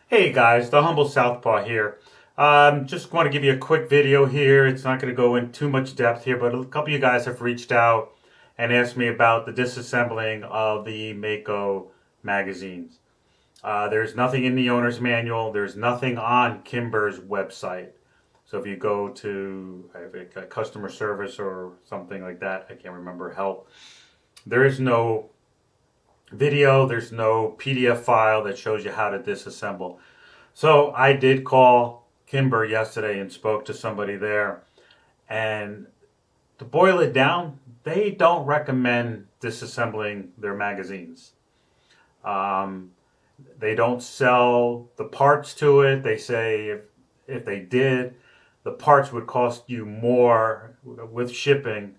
Hey guys, the humble Southpaw here. Just want to give you a quick video here. It's not going to go in too much depth here, but a couple of you guys have reached out and asked me about the disassembling of the Mako magazines. There's nothing in the owner's manual. There's nothing on Kimber's website. So if you go to a customer service or something like that, I can't remember, help, there is no video, there's no PDF file that shows you how to disassemble. So I did call Kimber yesterday and spoke to somebody there. And to boil it down, they don't recommend disassembling their magazines. Um, they don't sell the parts to it. They say if they did, the parts would cost you more with shipping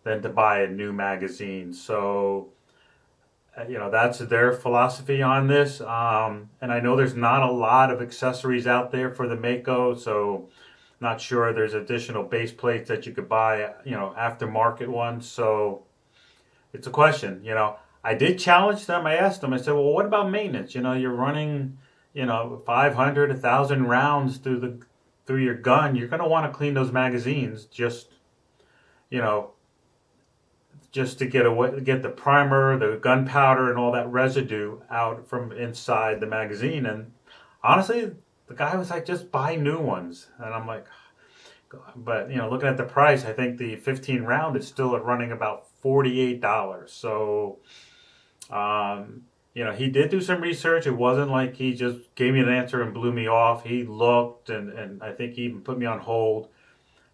than to buy a new magazine. So that's their philosophy on this. And I know there's not a lot of accessories out there for the Mako, so not sure there's additional base plates that you could buy, aftermarket ones. So it's a question. I did challenge them. I asked them. I said, well, what about maintenance? You're running, 500, 1,000 rounds through your gun. You're going to want to clean those magazines you know, just to get the primer, the gunpowder, and all that residue out from inside the magazine. And honestly, the guy was like, "Just buy new ones." And I'm like, but looking at the price, I think the 15 round is still running about $48. So, he did do some research. It wasn't like he just gave me an answer and blew me off. He looked, and I think he even put me on hold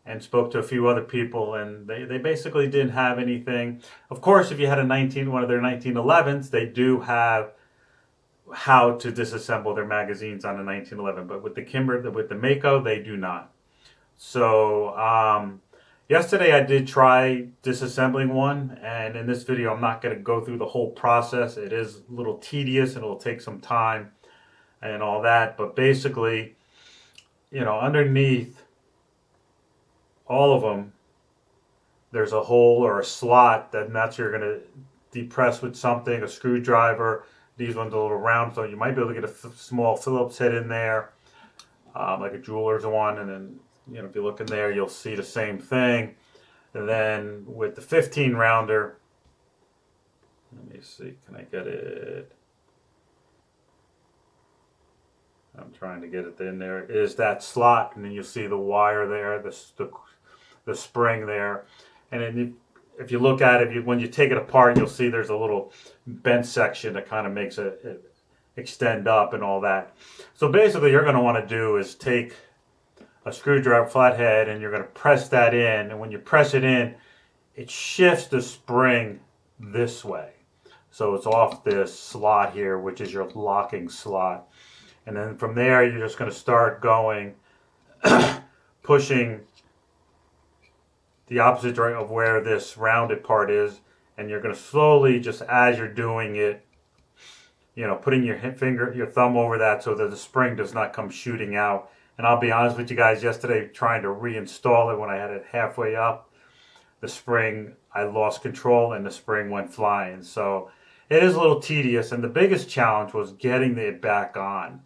and spoke to a few other people, and they basically didn't have anything. Of course, if you had one of their 1911s, they do have how to disassemble their magazines on a 1911, but with the Mako, they do not. So yesterday I did try disassembling one, and in this video I'm not going to go through the whole process. It is a little tedious and it'll take some time and all that, but basically, underneath all of them, there's a hole or a slot that's you're going to depress with something, a screwdriver. These ones are a little round, so you might be able to get a small Phillips head in there, like a jeweler's one. And then, if you look in there, you'll see the same thing. And then with the 15 rounder, let me see, can I get it? I'm trying to get it in there. Is that slot, and then you'll see the wire there, the spring there. And then if you look at it, when you take it apart, you'll see there's a little bent section that kind of makes it extend up and all that. So basically, you're going to want to do is take a screwdriver flathead and you're going to press that in. And when you press it in, it shifts the spring this way. So it's off this slot here, which is your locking slot. And then from there, you're just going to start going, pushing the opposite direction of where this rounded part is, and you're going to slowly, just as you're doing it, putting your thumb over that so that the spring does not come shooting out. And I'll be honest with you guys, yesterday trying to reinstall it when I had it halfway up, the spring, I lost control and the spring went flying. So it is a little tedious, and the biggest challenge was getting it back on.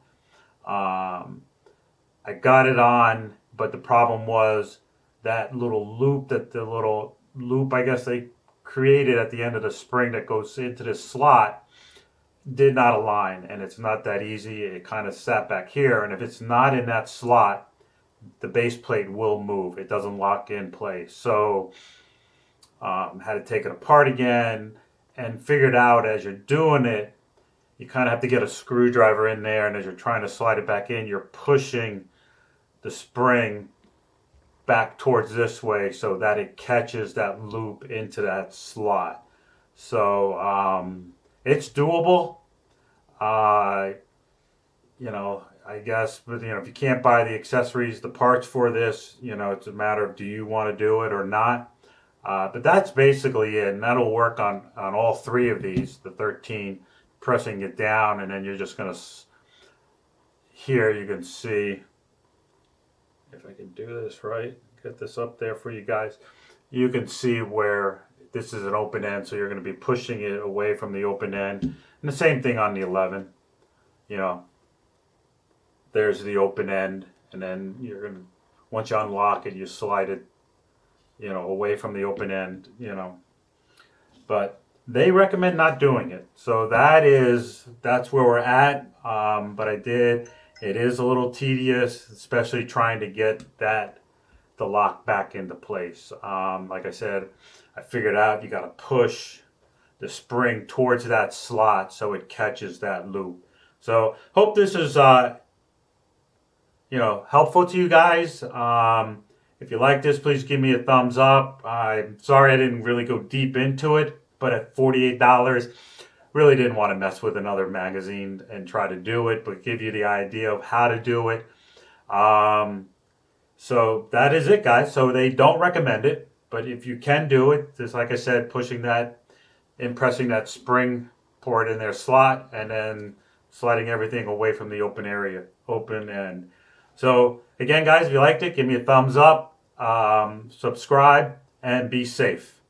I got it on, but the problem was that little loop, I guess they created at the end of the spring that goes into this slot, did not align, and it's not that easy. It kind of sat back here, and if it's not in that slot, the base plate will move. It doesn't lock in place. So had to take it apart again and figured out as you're doing it, you kind of have to get a screwdriver in there, and as you're trying to slide it back in, you're pushing the spring back towards this way so that it catches that loop into that slot. So it's doable. I guess, but if you can't buy the accessories, the parts for this, it's a matter of do you want to do it or not. But that's basically it, and that'll work on all three of these, the 13, pressing it down, and then you're just going to, here you can see, if I can do this right, get this up there for you guys, you can see where this is an open end, so you're going to be pushing it away from the open end. And the same thing on the 11, there's the open end, and then you're gonna, once you unlock it, you slide it, away from the open end, but they recommend not doing it. So that's where we're at. But it is a little tedious, especially trying to get the lock back into place. Like I said, I figured out you got to push the spring towards that slot so it catches that loop. So hope this is helpful to you guys. If you like this, please give me a thumbs up. I'm sorry I didn't really go deep into it, but at $48, really didn't want to mess with another magazine and try to do it, but give you the idea of how to do it. So that is it, guys. So they don't recommend it, but if you can do it, just like I said, pressing that spring port in their slot, and then sliding everything away from the open end. So again, guys, if you liked it, give me a thumbs up, subscribe, and be safe.